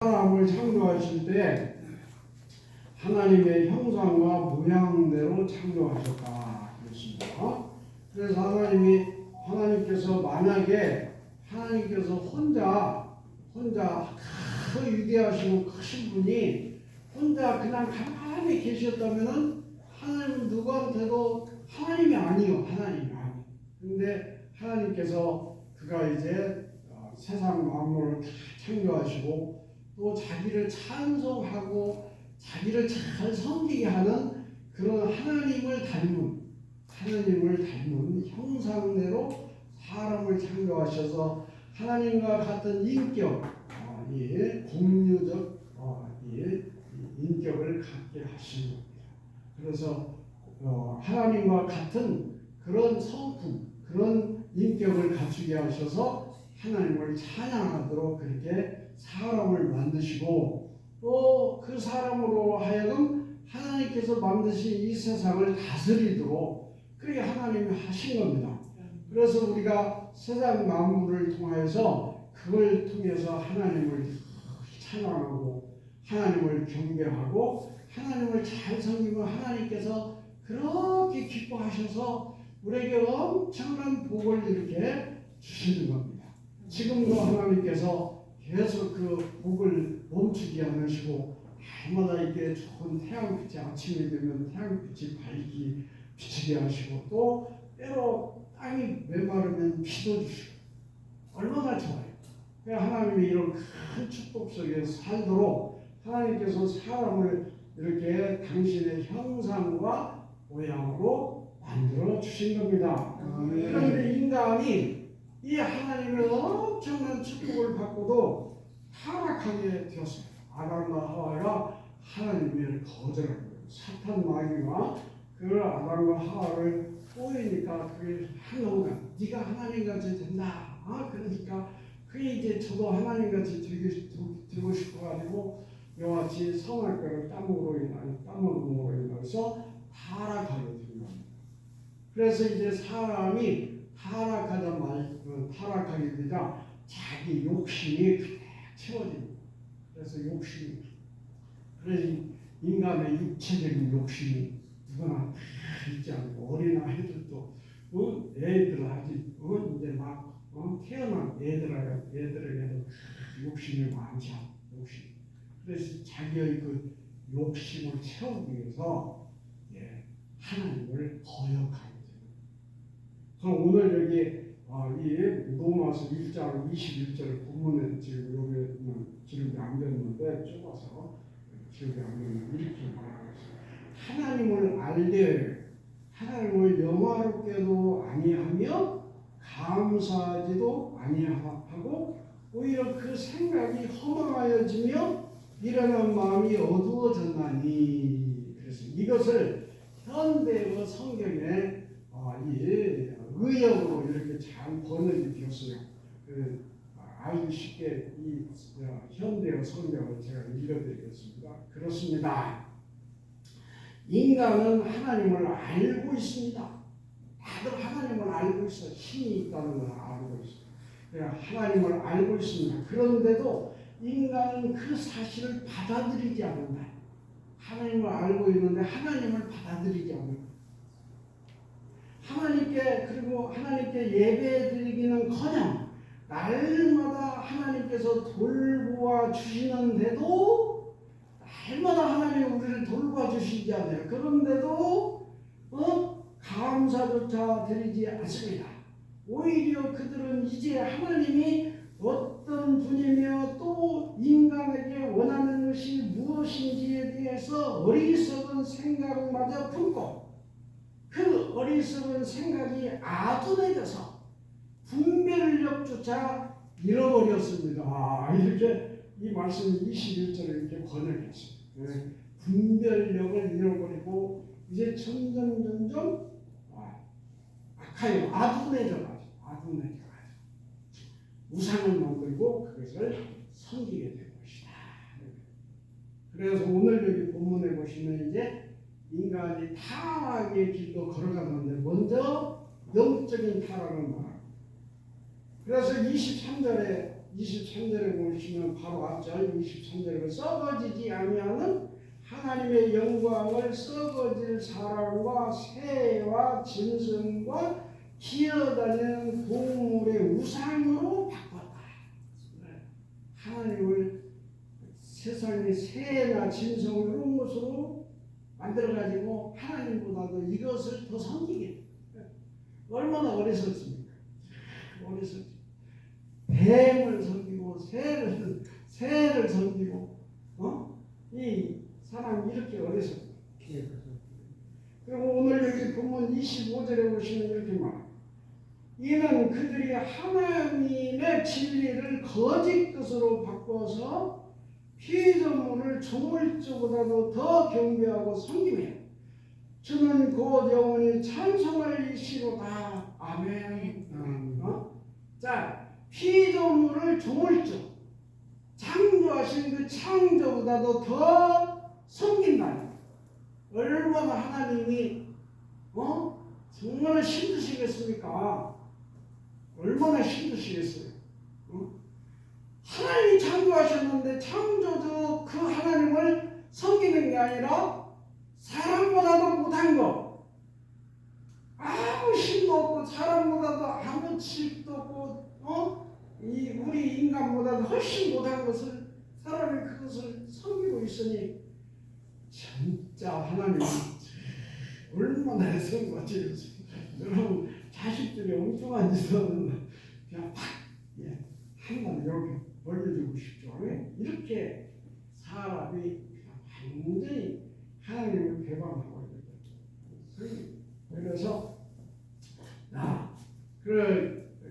사람을 창조하실 때 하나님의 형상과 모양대로 창조하셨다 그랬습니다. 그래서 하나님께서 만약에 하나님께서 혼자 그 위대하시고 크신 분이 혼자 그냥 가만히 계셨다면은 하나님은 누구한테도 하나님이 아니요. 근데 하나님께서 그가 이제 세상 만물을 다 창조하시고 또 자기를 찬송하고 자기를 잘 섬기게 하는 그런 하나님을 닮은 형상대로 사람을 창조하셔서 하나님과 같은 인격, 공유적 인격을 갖게 하신 겁니다. 그래서 하나님과 같은 그런 성품, 그런 인격을 갖추게 하셔서 하나님을 찬양하도록 그렇게 사람을 만드시고 또 그 사람으로 하여금 하나님께서 만드신 이 세상을 다스리도록 그렇게 하나님이 하신 겁니다. 그래서 우리가 세상 만물을 통해서 그걸 통해서 하나님을 찬양하고 하나님을 경배하고 하나님을 잘 섬기면 하나님께서 그렇게 기뻐하셔서 우리에게 엄청난 복을 이렇게 주시는 겁니다. 지금도 하나님께서 계속 그 복을 멈추지 않으시고 날마다 이렇게 좋은 태양빛이 아침이 되면 태양빛이 밝게 비치게 하시고 또 때로 땅이 메마르면 비도 주시고 얼마나 좋아요. 하나님이 이런 큰 축복 속에 살도록 하나님께서 사람을 이렇게 당신의 형상과 모양으로 만들어 주신 겁니다. 그런데 인간이 이 하나님의 엄청난 축복을 받고도 타락하게 되었어요. 아담과 하와가 하나님을 거절한 거예요. 사탄 마귀가 그 아담과 하와를 꼬이니까 그게 한동안 네가 하나님같이 된다. 그러니까 그게 이제 저도 하나님같이 되고 싶어가지고 이와 같이 선할 것을 땀으로 인해서 타락하게 된 겁니다. 그래서 이제 사람이 타락하게 되자 자기 욕심이 가득 채워집니다. 그래서 인간의 육체적인 욕심이 누구나 다 있지 않고 어린아이들도 애들 아직 이제 막 태어난 애들에게는 욕심이 많지 않고 그래서 자기의 그 욕심을 채우기 위해서 하나님을 거역하게 됩니다. 그럼 오늘 여기 이 로마서 1장 21절 본문에 지금 기록이 안 됐는데 좁아서 기록이 안 됐는데 이렇게 말하고 있습니다. 하나님을 알되 하나님을 영화롭게도 아니하며 감사하지도 아니하고 오히려 그 생각이 허망하여지며 일어난 마음이 어두워졌나니. 그래서 이것을 현대어 성경에 의역으로 이렇게 잘 번역이 되었어요. 아주 쉽게 이 현대어 성경을 제가 읽어드리겠습니다. 그렇습니다. 인간은 하나님을 알고 있습니다. 다들 하나님을 알고 있어요. 힘이 있다는 걸 알고 있어요. 하나님을 알고 있습니다. 그런데도 인간은 그 사실을 받아들이지 않는다. 하나님을 알고 있는데 하나님을 받아들이지 않는다. 하나님께 예배드리기는커녕 날마다 하나님께서 돌보아 주시는데도 날마다 하나님 우리를 돌봐 주시지 않아요. 그런데도 감사조차 드리지 않습니다. 오히려 그들은 이제 하나님이 어떤 분이며 또 인간에게 원하는 것이 무엇인지에 대해서 어리석은 생각마저 품고 그 어리석은 생각이 아둔해져서 분별력조차 잃어버렸습니다. 이렇게 이 말씀 21절을 이렇게 번역했어요. 분별력을 잃어버리고 이제 점점 악하여 아둔해져가지고 우상을 만들고 그것을 섬기게 된 것이다. 그래서 오늘 여기 본문에 보시면 이제 인간이 타락의 길도 걸어갔는데 먼저 영적인 타락을 말합니다. 그래서 23절에 23절에 보시면 바로 앞절 23절에 썩어지지 아니하는 하나님의 영광을 썩어질 사람과 새와 짐승과 기어다니는 동물의 우상으로 바꿨다. 하나님을 세상의 새나 짐승을 이런 것으로 만들어가지고 하나님보다도 이것을 더 섬기게. 얼마나 어리석습니까? 어리석지. 뱀을 섬기고 새를 섬기고 이 사람이 이렇게 어리석어. 그리고 오늘 여기 본문 25절에 보시면 이렇게 말합니다. 이는 그들이 하나님의 진리를 거짓 것으로 바꿔서 피조물을 조물주보다도 더 경배하고 섬기며 주는 곧 영원히 찬송할 이시로다. 아멘. 자, 피조물을 조물주, 창조하신 그 창조보다도 더 섬긴다. 얼마나 하나님이 정말 힘드시겠습니까? 얼마나 힘드시겠어요? 하나님이 창조하셨는데 창조주 그 하나님을 섬기는 게 아니라 사람보다도 못한 거, 아무 힘도 없고 사람보다도 아무 질도 없고 우리 인간보다도 훨씬 못한 것을 사람이 그것을 섬기고 있으니 진짜 하나님이 얼마나 애쓰는지. 여러분 자식들이 엉뚱한 짓은 그냥 팍 한번 이렇게 벌려주고 싶죠. 이렇게 사람이 그냥 완전히 하나님을 배반하고 있거든요. 그래서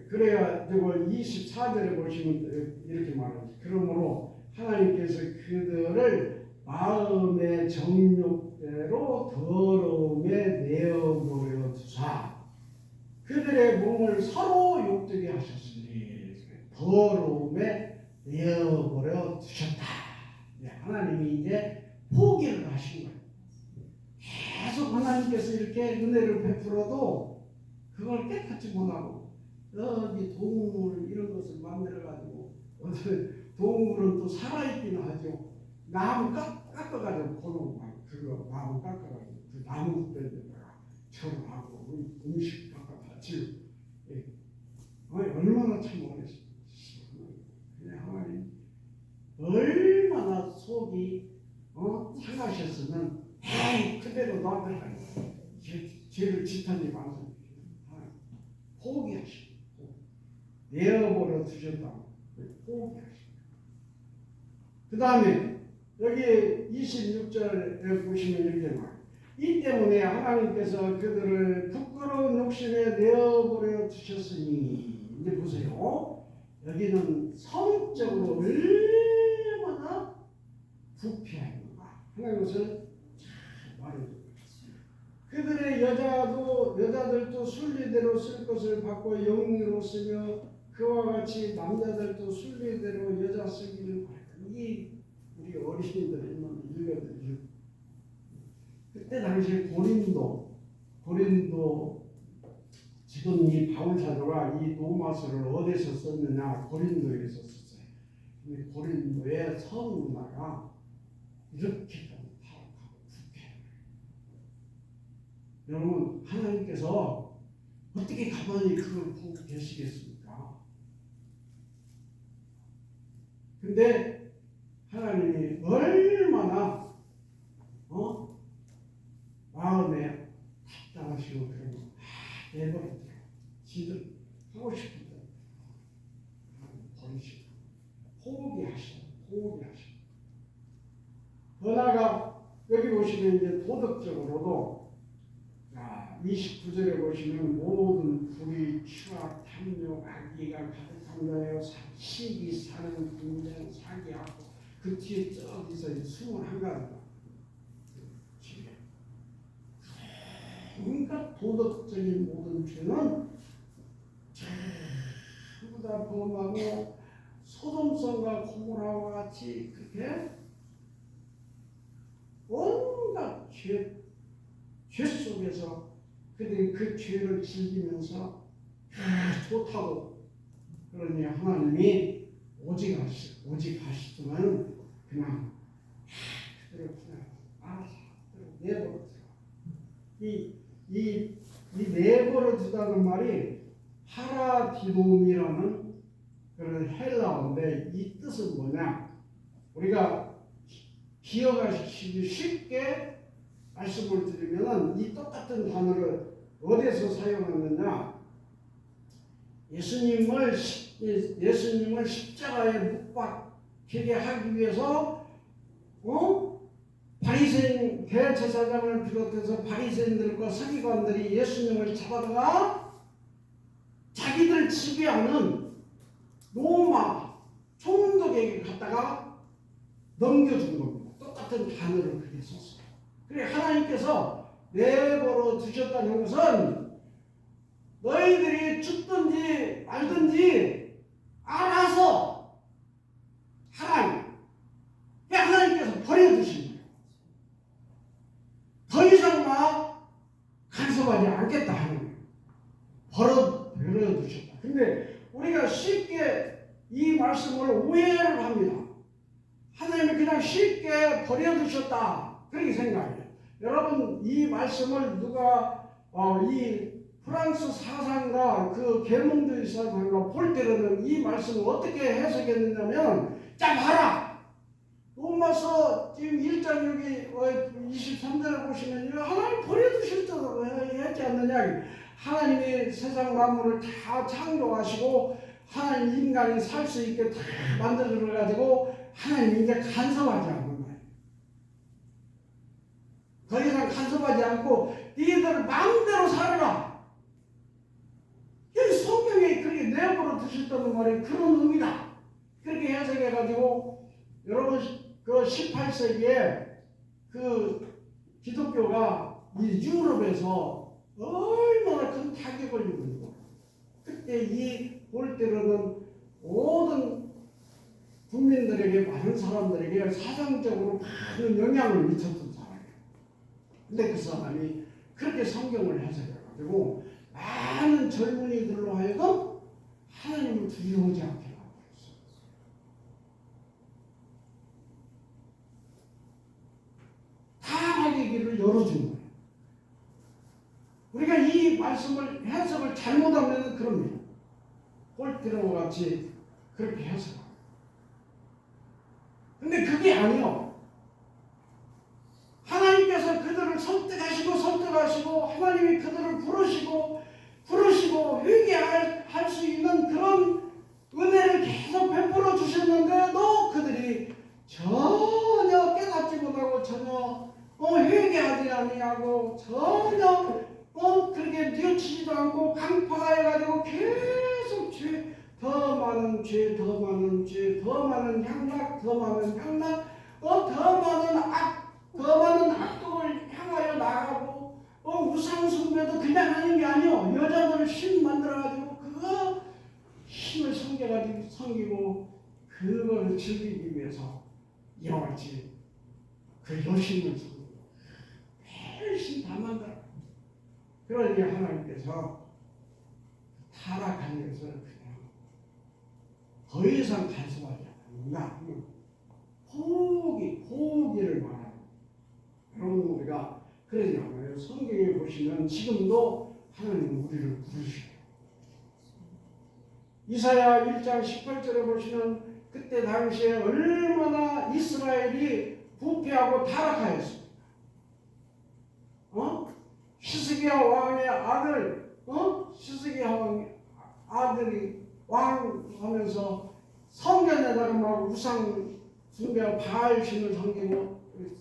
그래야 24절에 보시면 이렇게 말하죠. 그러므로 하나님께서 그들을 마음의 정욕대로 더러움에 내어버려 두사 그들의 몸을 서로 욕되게 하셨으니 더러움에 내어버려 두셨다. 하나님이 이제 포기를 하신 거예요. 계속 하나님께서 이렇게 은혜를 베풀어도 그걸 깨끗이 못하고 여기 동물 이런 것을 만들어가지고 동물은 또 살아있기는 하죠. 나무 깎아가지고 고노 그거 나무 깎아가지고 그 나무 때에다가 절하고 음식 깎아가지고 얼마나 참 어렸어. 하나님 얼마나 속이 상하셨으면 에이 그대로 놔둬라. 죄를 짓하지 마세요. 포기하시고 내어버려 두셨다고 포기하시고 그 다음에 여기 26절에 보시면 이렇게 말해요. 이 때문에 하나님께서 그들을 부끄러운 욕심에 내어버려 두셨으니 이제 보세요. 여기는 성적으로 얼마나 부패한가 하는 것을 잘 말해줍니다. 그들의 여자들도 순리대로 쓸 것을 받고 영리로 쓰며 그와 같이 남자들도 순리대로 여자 쓰기를 바랍니다. 이게 우리 어린이들 있는 읽어드리죠. 그때 당시에 고린도 지금 이 바울 사도가 이 로마서를 어디서 썼느냐 고린도에서 썼어요. 근데 고린도의 성문화가 이렇게 타락하고 부패해요. 여러분 하나님께서 어떻게 가만히 그걸 보고 계시겠습니까? 근데 하나님이 얼마나 마음에 답답하시고 그러면 내버려둬. 지들 하고 싶은 대로 버리시고 포기하시고. 더 나아가 여기 보시면 이제 도덕적으로도 29절에 보시면 모든 불의, 추악, 탐욕, 악의가 가득한 자여 시기, 사는, 분쟁, 사기하고 그 뒤에 저기서 21가지가 그러니까 도덕적인 모든 죄는 전부 다 범하고 소돔성과 고모라와 같이 그렇게 온갖 죄 속에서 그들이 그 죄를 즐기면서 좋다고 그러니 하나님이 오직 하시지만 그냥 그대로 그냥 알아서 내버려 두라. 이 내버려 두다는 말이 파라디돔이라는 그런 헬라어인데 이 뜻은 뭐냐? 우리가 기억하시기 쉽게 말씀을 드리면은 이 똑같은 단어를 어디에서 사용했느냐? 예수님을 십자가에 못 박히게 하기 위해서 바리새인 대제사장을 비롯해서 바리새인들과 서기관들이 예수님을 잡아다가 자기들 지배하는 로마 총독에게 갖다가 넘겨준 겁니다. 똑같은 단어를 그렇게 썼어요. 그래 하나님께서 내버려 두셨다는 것은 너희들이 죽든지 말든지 알아서 하나님께서 버려두신 거예요. 더 이상 막 간섭하지 않겠다 하는 거예요. 버려두셨다. 근데 우리가 쉽게 이 말씀을 오해를 합니다. 하나님이 그냥 쉽게 버려두셨다 그렇게 생각해요. 여러분 이 말씀을 누가 이 프랑스 사상가 그 계몽주의 사상가 볼테르는 이 말씀을 어떻게 해석했느냐면 자 봐라 로마서 지금 1장 여기 23절에 보시면 하나님 버려두셨다고 했지 않느냐. 하나님이 세상 만물을 다 창조하시고 하나님 인간이 살 수 있게 다 만들어가지고 하나님이 이제 간섭하지 않는 거예요. 더 이상 간섭하지 않고 너희들 마음대로 살아라. 성경에 그렇게 내버려 두셨다는 말이 그런 의미다. 그렇게 해석해가지고 여러분 그 18세기에 그 기독교가 이 유럽에서 얼마나 큰 타격을 입은 그때 이 볼테르는 모든 국민들에게 많은 사람들에게 사상적으로 많은 영향을 미쳤던 사람이에요. 근데 그 사람이 그렇게 성경을 해석해가지고 많은 젊은이들로 하여금 하나님을 두려워하지 않게 만들었어요. 타락의 길을 열어준 거예요. 우리가 이 말씀을 해석을 잘못하면 그럽니다. 볼테르와 같이 그렇게 해석합니다. 근데 그게 아니요. 하나님께서 그들을 설득하시고 하나님이 그들을 부르시고 회개할 수 있는 그런 은혜를 계속 베풀어 주셨는데도 그들이 전혀 깨닫지 못하고 전혀 회개하지 아니하고 전혀 그렇게 뉘우치지도 않고 강파해가지고 계속 더 많은 죄, 더 많은 죄, 더 많은 향락, 더 많은 향락, 더 많은 악독을 향하여 나가고 우상 숭배도 그냥 하는 게 아니요. 여자들을 신 만들어가지고 그거 힘을 섬기고 그걸 즐기기 위해서 이와 같이 그 여신을 섬기고 별신 다 만들어. 그러니 하나님께서 타락한 것을 그냥 더 이상 간섭하지 않는다. 포기를 말하는. 여러분 우리가 그러지 않아요. 성경에 보시면 지금도 하나님은 우리를 부르시고 이사야 1장 18절에 보시면 그때 당시에 얼마나 이스라엘이 부패하고 타락하였습니까? 히스기야 왕의 아들, 히스기야 왕의 아들이 왕하면서 성전에다가 막 우상 숭배와 바알신을 섬기고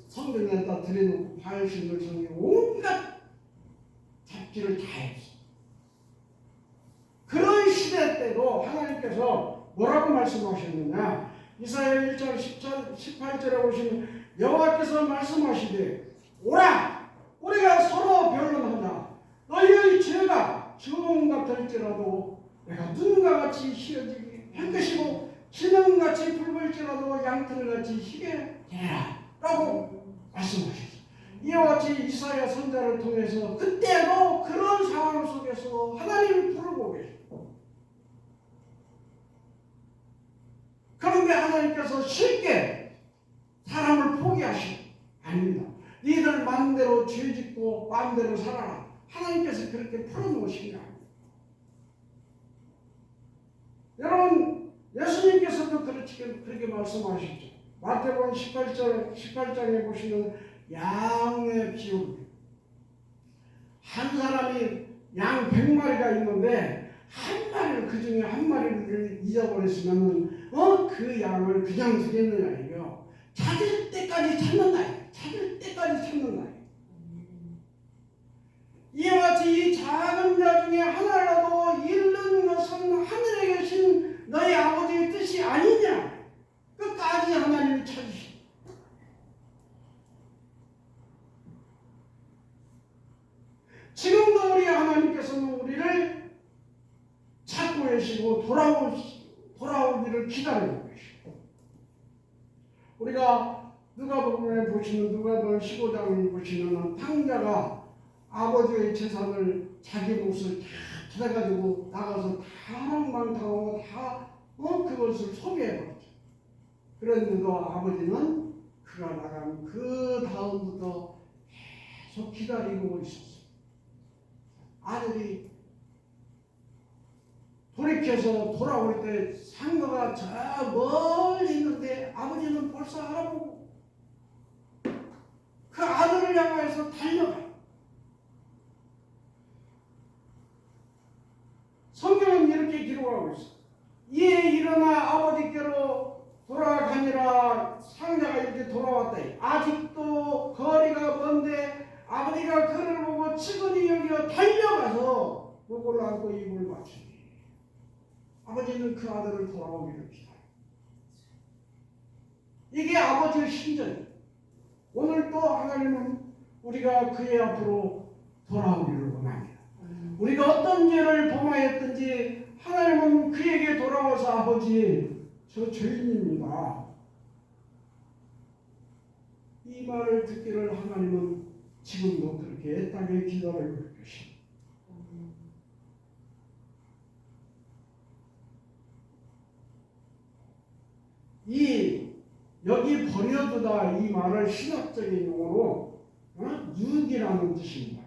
성전에다 들여놓고 바알신을 섬기고 온갖 잡기를 다 했어. 그런 시대 때도 하나님께서 뭐라고 말씀하셨느냐? 이사야 1장 18절에 보시면 여호와께서 말씀하시되 오라 우리가 서로 변론하자. 너희의 죄가 주홍 같을지라도 내가 눈과 같이 희어지게 할 것이고 기름같이 붉을지라도 양털같이 희게 되라 라고 말씀하셨어요. 이와 같이 이사야 선자를 통해서 그때도 그런 상황 속에서 하나님을 부르고 계십니다. 그런데 하나님께서 쉽게 사람을 포기하시고 아닙니다. 니들 마음대로 죄짓고 마음대로 살아라. 하나님께서 그렇게 풀어놓으신 게 아닙니다. 여러분 예수님께서도 그렇게 말씀하셨죠. 마태복음 18장에 보시면 양의 비유. 한 사람이 양 100마리가 있는데 한 마리를 그 중에 한 마리를 잊어버렸으면 그 양을 그냥 두겠느냐 이거. 찾을 때까지 찾는다. 찾을 때까지 찾는다. 이와 같이 이 작은 자 중에 하나라도 잃는 것은 하늘에 계신 너희 아버지의 뜻이 아니냐. 끝까지 하나님이 찾으시고 지금도 우리 하나님께서는 우리를 찾고 계시고 돌아오기를 기다리고 계시고 우리가 누가복음에 보시면 누가복음 15장을 보시면 탕자가 아버지의 재산을 자기 몫을 다 찾아가지고 나가서 다 망망당하고 다 그것을 소비해버렸죠. 그런데도 아버지는 그가 나간 그 다음부터 계속 기다리고 있었어요. 아들이 돌이켜서 돌아올 때 상가가 저 멀리 있는데 아버지는 벌써 알아보고 그 아들을 향해서 달려가요. 성경은 이렇게 기록하고 있어요. 이에 일어나 아버지께로 돌아가니라. 상자가 이렇게 돌아왔다. 아직도 거리가 먼데 아버지가 그를 보고 측은히 여기어 달려가서 목을 안고 입을 맞추니 아버지는 그 아들을 돌아오기를 기다려요. 이게 아버지의 심정이에요. 오늘 또 하나님은 우리가 그의 앞으로 돌아오기를 원합니다. 우리가 어떤 죄를 범하였든지 하나님은 그에게 돌아와서 아버지 저 죄인입니다. 이 말을 듣기를 하나님은 지금도 그렇게 애타게 기다리고 계십니다. 여기 버려두다 이 말을 신학적인 용어로 유기라는 뜻입니다.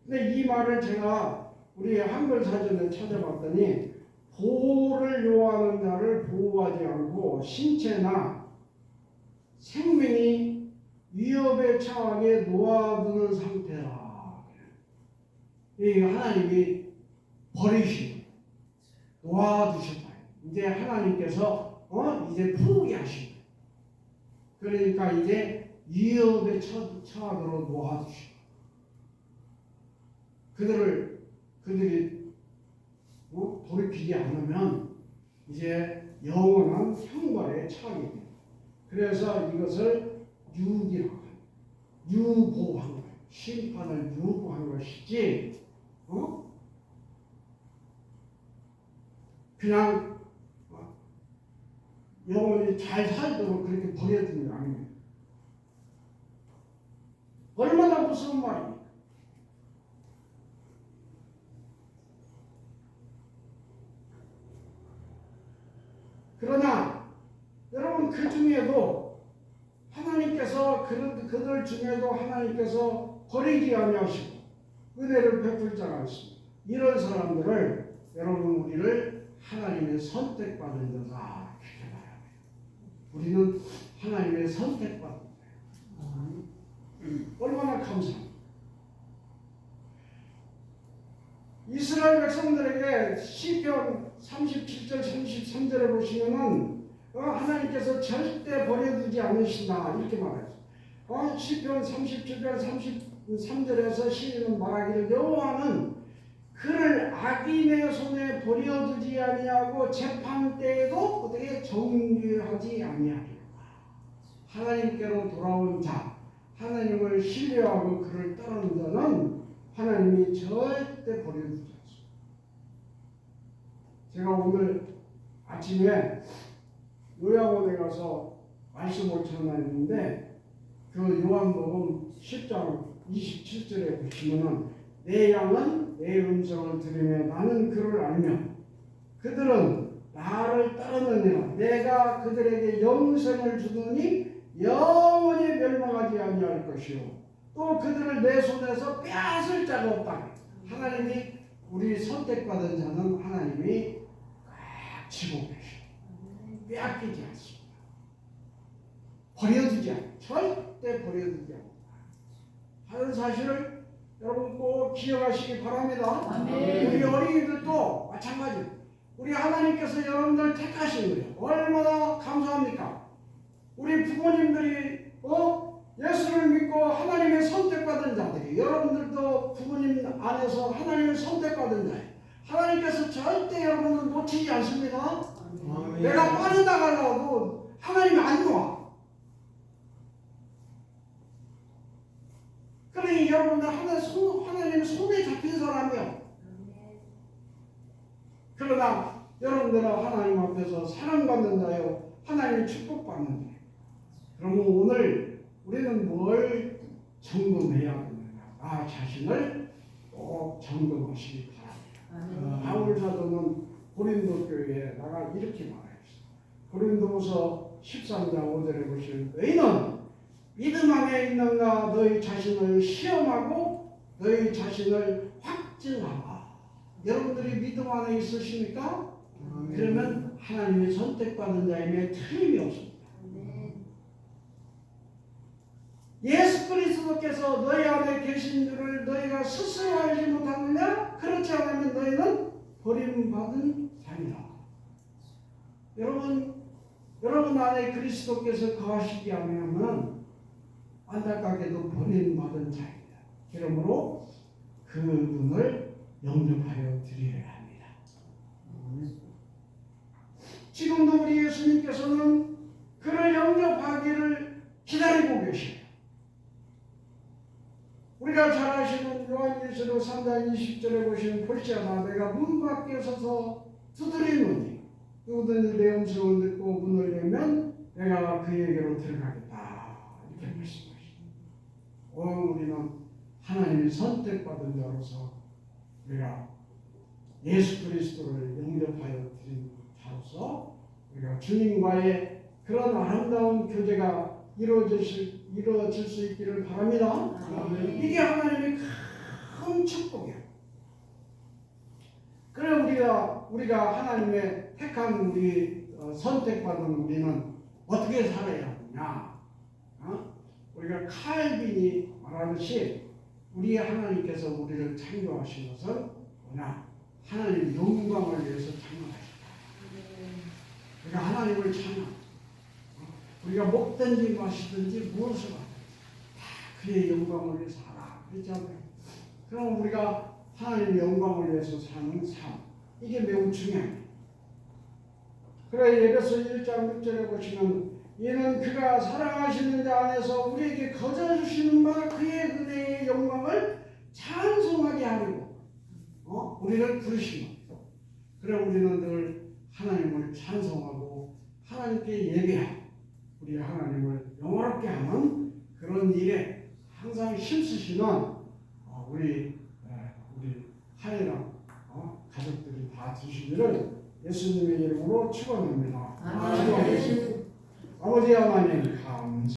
근데 이 말을 제가 우리 한글 사전에 찾아봤더니 보호를 요하는 자를 보호하지 않고 신체나 생명이 위협에 처하게 놓아두는 상태라. 이 하나님이 버리시고 놓아두셨다. 이제 하나님께서 이제 포기하시고 그러니까 이제 위협에 처하도록 놓아두시고 그들이 돌이키지 않으면 이제 영원한 형벌에 처하게 됩니다. 그래서 이것을 유기라고 합니다. 유보한 거예요. 심판을 유보한 것이지 그냥 영원히 잘 살도록 그렇게 버려두는 게 아닙니다. 얼마나 무서운 말입니까? 그러나 여러분 그 중에도 하나님께서 그들 중에도 하나님께서 버리지 아니하시고 은혜를 베풀지 않았습니다. 이런 사람들을 여러분 우리를 하나님의 선택받은 자다 이렇게 말해요. 우리는 하나님의 선택받은 자예요. 얼마나 감사합니다. 이스라엘 백성들에게 시편 37절 33절에 보시면은 하나님께서 절대 버려두지 않으신다 이렇게 말해요. 시편 37절 33절에서 시인은 말하기를 여호와는 그를 악인의 손에 버려두지 아니하고 재판 때에도 어떻게 정죄하지 아니하리라. 하나님께로 돌아온 자, 하나님을 신뢰하고 그를 따르는 자는 하나님이 절대 버려두지 않습니다. 제가 오늘 아침에 요양원에 가서 말씀을 전했는데 그 요한복음 10장 27절에 보시면은 내 양은 내 음성을 들으며 나는 그를 알며 그들은 나를 따르느니라. 내가 그들에게 영생을 주더니 영원히 멸망하지 아니할 것이요 또 그들을 내 손에서 빼앗을 자가 없다. 하나님이 우리 선택받은 자는 하나님이 꽉 쥐고 계셔. 빼앗기지 않습니다. 버려두지 않아요. 절대 버려두지 않아요. 하는 사실을 여러분 꼭 기억하시기 바랍니다. 아멘. 우리 어린이들도 마찬가지. 우리 하나님께서 여러분들 택하신 거예요. 얼마나 감사합니까? 우리 부모님들이 예수를 믿고 하나님의 선택받은 자들이, 여러분들도 부모님 안에서 하나님의 선택받은 자예요. 하나님께서 절대 여러분을 놓치지 않습니다. 아멘. 내가 빠져나가려고 하나님이 안 놓아. 그러니 여러분들 하나님 손에 잡힌 사람이요. 그러나 여러분들은 하나님 앞에서 사랑받는 자요, 하나님의 축복받는 자요. 그러면 오늘 우리는 뭘 점검해야 되느냐? 나 자신을 꼭 점검하시기 바랍니다. 바울 사도는 고린도 교회에 나가 이렇게 말했어요. 고린도후서 13장 5절에 보시면 너희는 믿음 안에 있는가 너희 자신을 시험하고 너희 자신을 확증하라. 여러분들이 믿음 안에 있으십니까? 그러면 하나님의 선택받은 자임에 틀림이 없습니다. 예수 그리스도께서 너희 안에 계신 줄을 너희가 스스로 알지 못하느냐? 그렇지 않으면 너희는 버림받은 자니라. 여러분 안에 그리스도께서 거하시지 않으면 안타깝게도 버림받은 자입니다. 그러므로 그분을 영접하여 드려야 합니다. 지금도 우리 예수님께서는 그를 영접하기를 기다리고 계십니다. 우리가 잘 아시는 요한일서 3장 20절에 보시면 볼지어다 내가 문 밖에 서서 두드리노니 누구든지 내 음성을 듣고 문을 열면 내가 그에게로 들어가겠다. 이렇게 말씀하십니다. 우리는 하나님의 선택받은 자로서 우리가 예수 그리스도를 영접하여 드린 자로서 우리가 주님과의 그런 아름다운 교제가 이루어질 수 있기를 바랍니다. 이게 하나님의 큰 축복이에요. 그래 우리가 하나님의 택한 우리 선택받은 우리는 어떻게 살아야 하느냐? 우리가 칼빈이 말하듯이 우리 하나님께서 우리를 창조하신 것은 뭐냐? 하나님의 영광을 위해서 창조하셨다. 우리가 하나님을 찬양. 우리가 먹든지 마시든지 무엇을 하든지 다 그의 영광을 위해서 하라. 그렇잖아요. 그럼 우리가 하나님의 영광을 위해서 사는 삶, 이게 매우 중요합니다. 그래 에베소 1장 6절에 보시면 이는 그가 사랑하시는 자 안에서 우리에게 거저 주시는 바 그의 은혜의 영광을 찬송하게 하려고 우리를 부르신 겁니다. 그래 우리는 늘 하나님을 찬송하고 하나님께 예배하고 우리 하나님을 영화롭게 하는 그런 일에 항상 힘쓰시는 우리 하혜랑 가족들이 다 되시기를 예수님의 이름으로 축원합니다. 아버지 하나님 감사합니다.